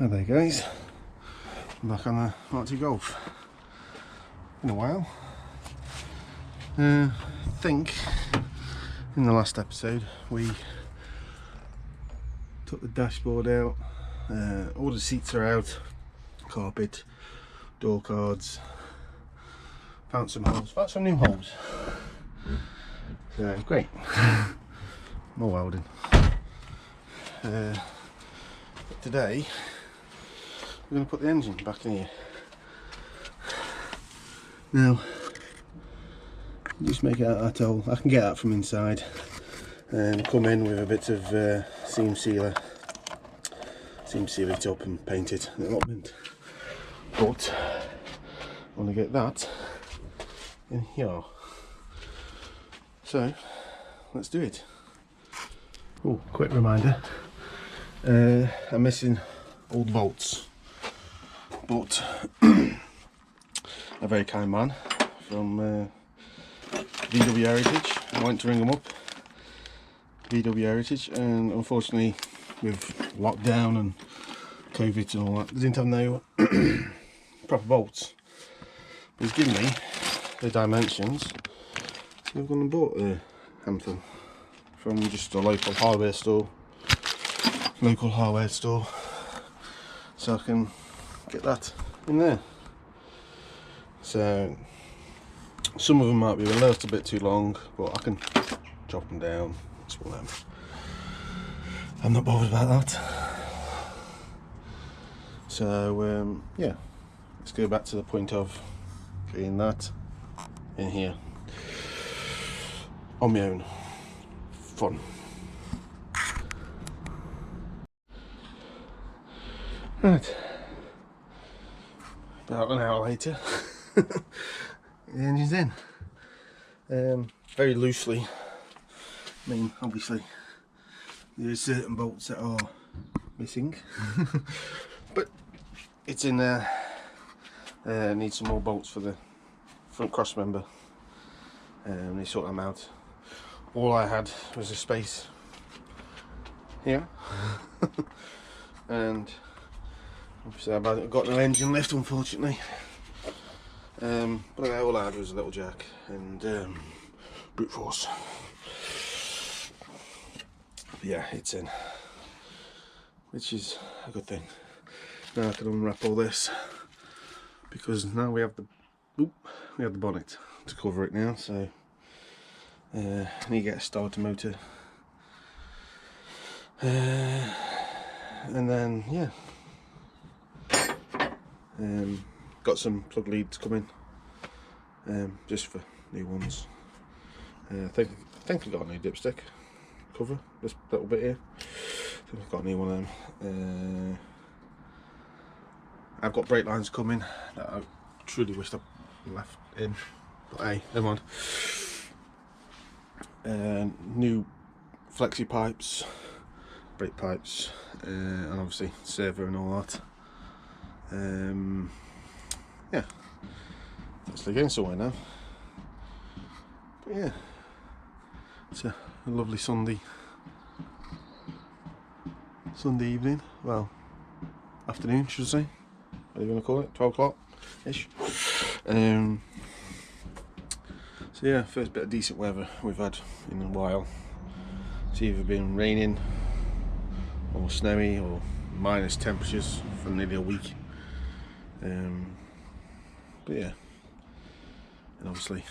Hi there guys, I'm back on the Arctic Golf. In a while. I think in the last episode we took the dashboard out, all the seats are out, carpet, door cards, found some new holes. So great, more welding. But today we're going to put the engine back in here. Now, just make it out that hole. I can get that from inside and come in with a bit of seam seal it up and paint it in allotment. But I want to get that in here. So let's do it. Oh, quick reminder, I'm missing all the bolts, but a very kind man from VW Heritage, I went to ring them up, VW Heritage, and unfortunately with lockdown and COVID and all that, they didn't have no proper bolts. But he's given me the dimensions, so I've gone and bought a handful from just a local hardware store, so I can get that in there. So some of them might be a little bit too long, but I can chop them down. It's one of them. I'm not bothered about that. So yeah, let's go back to the point of getting that in here on my own. Fun. Right, about an hour later, the engine's in. Very loosely. I mean, obviously, there's certain bolts that are missing, but it's in there. Need some more bolts for the front cross member. They sort them out. All I had was a space here, and obviously I've got no engine lift, unfortunately. But all I had was a little jack and brute force. But yeah, it's in, which is a good thing. Now I can unwrap all this, because now we have the bonnet to cover it now. So I need to get a starter motor, and then yeah, got some plug leads coming, just for new ones. I think I've got a new dipstick cover, this little bit here. I think I've got a new one of them. I've got brake lines coming that I truly wished I left in, but hey, never mind. New flexi pipes, brake pipes, and obviously servo and all that. Yeah, actually getting somewhere now. But yeah, it's a lovely Sunday evening. Well, afternoon, should I say? What are you going to call it? 12 o'clock ish. So yeah, first bit of decent weather we've had in a while. It's either been raining or snowy or minus temperatures for nearly a week. But yeah, and obviously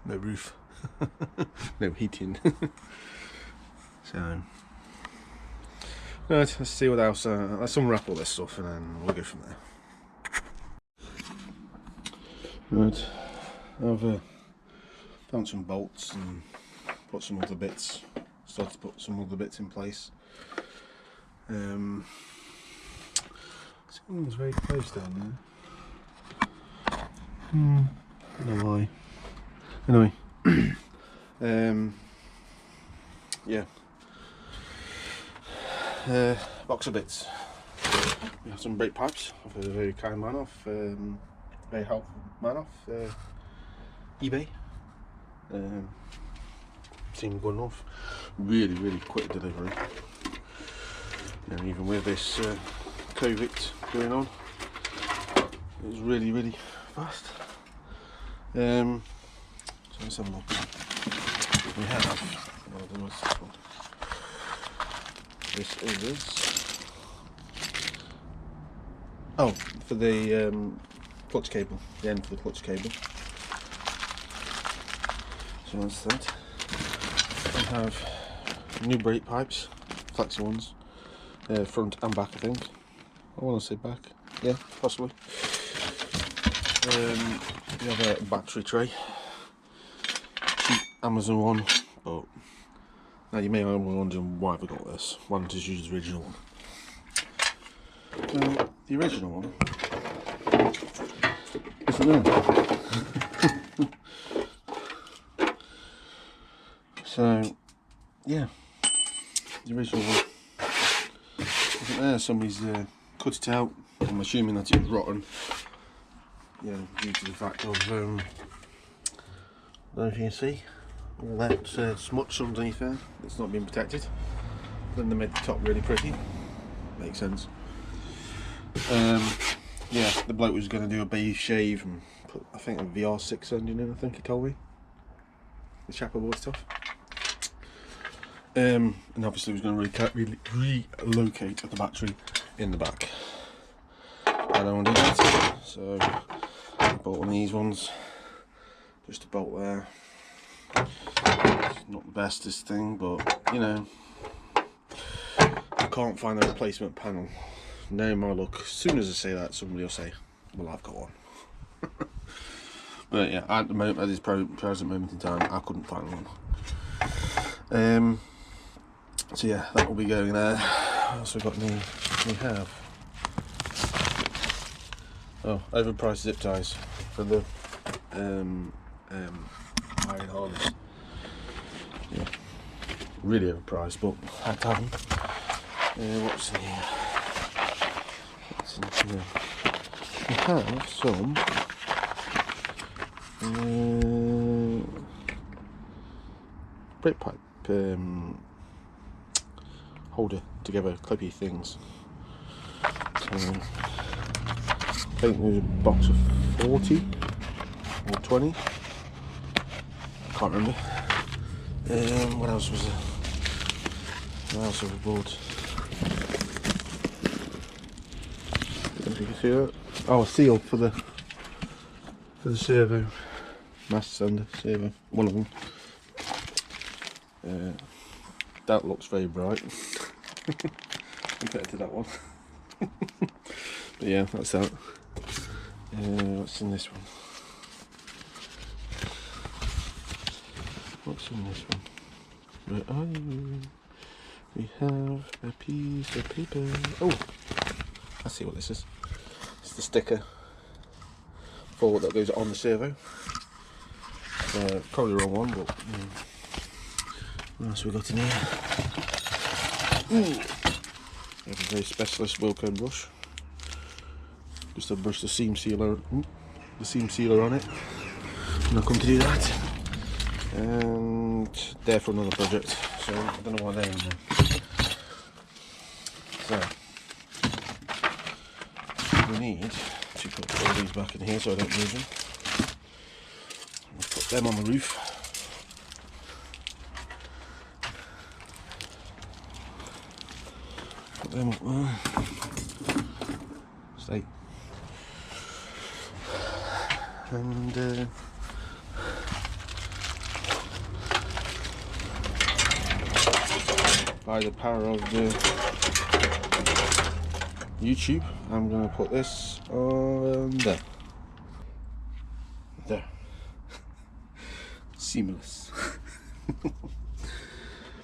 no roof, no heating. So right, let's see what else. Let's unwrap all this stuff and then we'll go from there. Right, I've found some bolts and put some other bits. Started to put some other bits in place. Someone's very close down there. I don't know why. Anyway, yeah. Box of bits. We have some brake pipes off a very kind man off, very helpful man off eBay. Seemed good enough. Really quick delivery. And even with this COVID going on. It was really fast. So let's have a look. We have, I don't know what's this one. This is, oh, for the clutch cable, the end for the clutch cable. So that's that. We have new brake pipes, flexi ones, front and back I think. I want to say back, yeah, possibly. We have a battery tray, cheap Amazon one, but now you may be wondering why we got this. Why not just use the original one? The original one isn't there. So yeah, the original one isn't there. Somebody's cut it out. I'm assuming that it was rotten. Yeah, due to the fact of, I don't know if you can see, all that smutch underneath there, it's not been protected. Then they made the top really pretty, makes sense. Yeah, the bloke was going to do a base shave and put, I think, a VR6 engine in, I think he told me. The chap aboard stuff. And obviously he was going to relocate the battery in the back. I don't want to do that, so I bought one of these ones, just a bolt there. It's not the bestest thing, but you know, I can't find a replacement panel. No, my luck. As soon as I say that, somebody will say, "Well, I've got one." But yeah, at the moment, at this present moment in time, I couldn't find one. So yeah, that will be going there. What else we got? We have. Oh, overpriced zip ties for the iron harness. Yeah, really overpriced, but I had to have them. What's in here? What's in here? We have some brake pipe holder together, clippy things. So, I think there's a box of 40 or 20. I can't remember. What else was there? What else have we bought? I don't know if you can see that. Oh, a seal for the servo. Master cylinder servo. One of them. That looks very bright compared to that one. But yeah, that's that. What's in this one? What's in this one? Where are you? We have a piece of paper. Oh, I see what this is. It's the sticker for that goes on the servo. Probably the wrong one, but what else we got in here? We have a very specialist Wilco brush. Just to brush the seam sealer on it. I'm not going to do that. And there for another project. So I don't know why they're in there. So we need to put all these back in here so I don't lose them. I'll put them on the roof. Put them up there. Stay. And by the power of the YouTube, I'm going to put this on there. There. Seamless.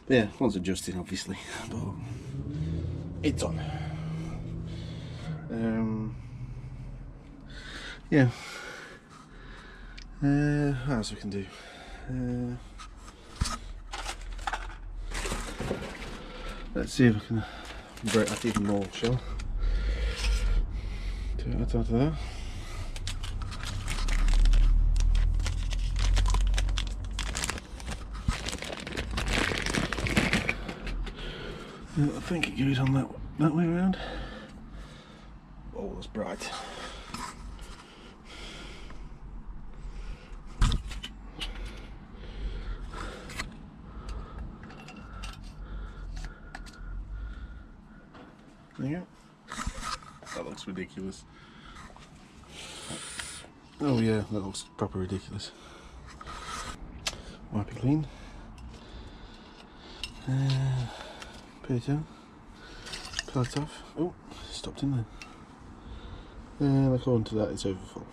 Yeah, one's adjusting obviously, but it's on. Yeah. What else we can do? Let's see if I can break that even more, shall I? Take that out of there. I think it goes on that way around. Oh, that's bright. There you go. That looks ridiculous. Oh yeah, that looks proper ridiculous. Wipe it clean. Potato. Peel it off. Oh, stopped in there. And according to that, it's overfull.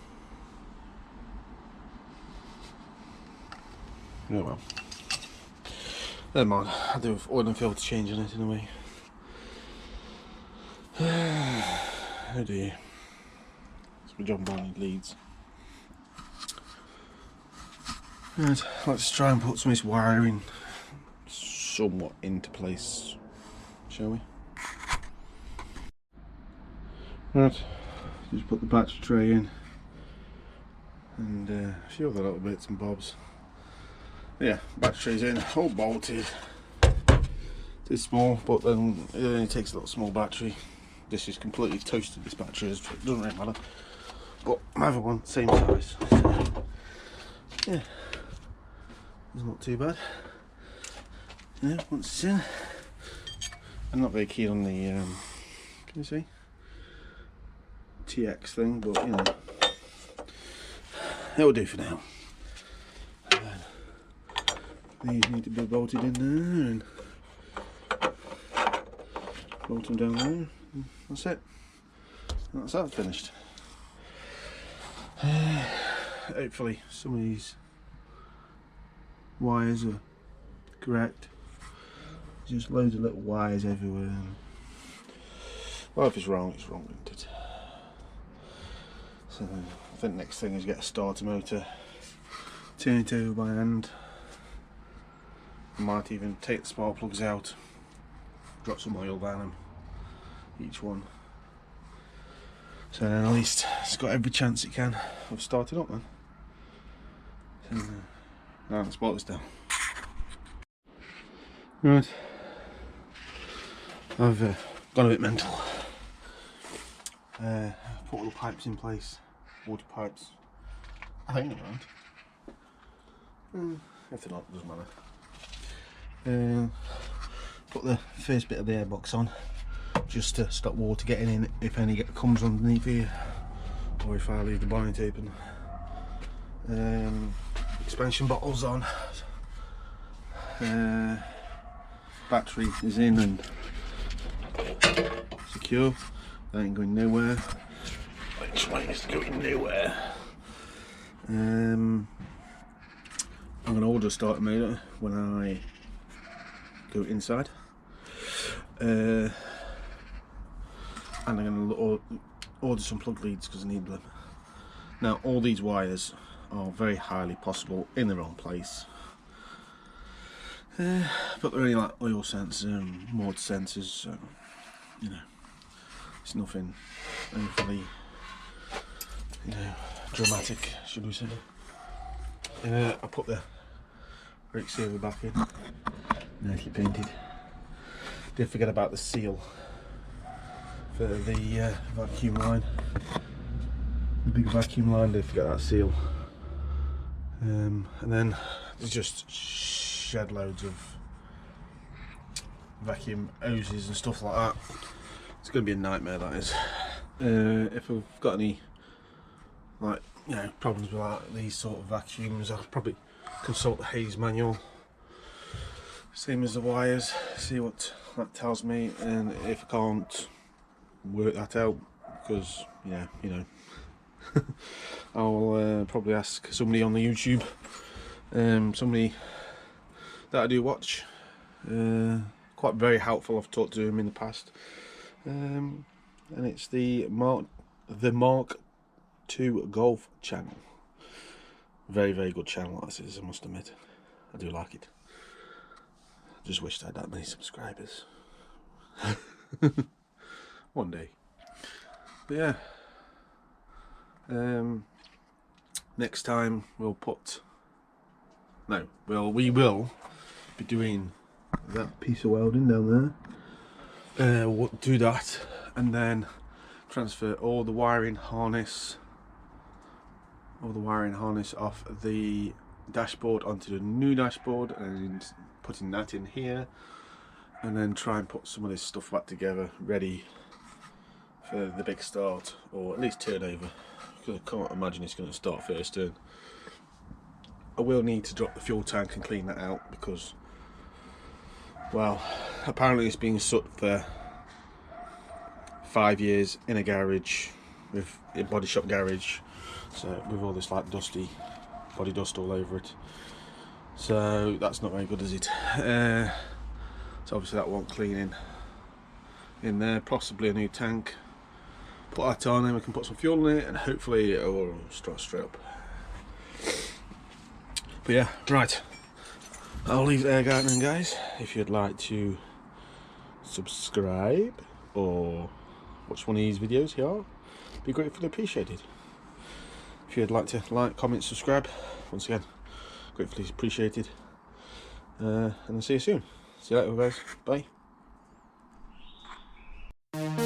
Oh well. Never mind. I'll do an oil and filter change on it in a way. Oh dear. So we're jumping on Leeds. Right, let's try and put some of this wiring somewhat into place, shall we? Right, just put the battery tray in and a few other little bits and bobs. Yeah, battery tray's in, all bolted. It's small, but then it only takes a little small battery. This is completely toasted, this battery is, it doesn't really matter. But my other one, same size. Yeah, it's not too bad. Yeah, once it's in. I'm not very keen on the, can you see? TX thing, but you know, it'll do for now. These need to be bolted in there and bolt them down there. And that's it. And that's that finished. Hopefully some of these wires are correct. Just loads of little wires everywhere. Well, if it's wrong, isn't it? So I think the next thing is get a starter motor, turn it over by hand. I might even take the spark plugs out, drop some oil down them, each one. So then at least it's got every chance it can of starting up then. So, now let's bolt this down. Right, I've gone a bit mental. Put all the pipes in place, water pipes. I think they're right. If they're not, it doesn't matter. Put the first bit of the airbox on, just to stop water getting in if any comes underneath here, or if I leave the bonnet open. Expansion bottles on. Battery is in and secure. That ain't going nowhere. Which way is going nowhere? I'm going to order a starter motor when I go inside. And I'm going to order some plug leads because I need them. Now all these wires are very highly possible in the wrong place. But they're only like oil sensors and mod sensors, so you know, it's nothing overly, you know, dramatic, should we say. I put the brake sealer back in, nicely painted. Did forget about the seal for the vacuum line. The big vacuum line, did forget that seal. And then there's just shed loads of vacuum hoses and stuff like that. It's going to be a nightmare, that is. If I've got any, like, you know, problems with like these sort of vacuums, I'll probably consult the Hayes manual, same as the wires, see what that tells me, and if I can't work that out, because yeah, you know, I'll probably ask somebody on the YouTube, somebody that I do watch, quite very helpful. I've talked to him in the past, and it's the mk2 golf channel. Very, very good channel that is, I must admit. I do like it. I just wished I had that many subscribers. One day. But yeah. Next time we will be doing that piece of welding down there. We'll do that, and then transfer all the wiring harness off the dashboard onto the new dashboard, and putting that in here, and then try and put some of this stuff back together ready for the big start, or at least turnover, because I can't imagine it's going to start first turn. I will need to drop the fuel tank and clean that out, because, well, apparently it's been soot for 5 years in a garage, with a body shop garage, so with all this like dusty body dust all over it, so that's not very good, is it? So obviously that won't clean in there. Possibly a new tank, put that on, and we can put some fuel in it, and hopefully it will start straight up. But yeah, right, I'll leave it there, guys. If you'd like to subscribe or watch one of these videos here, be gratefully appreciated. If you'd like to like, comment, subscribe, once again, gratefully appreciated. And I'll see you soon. See you later, guys. Bye.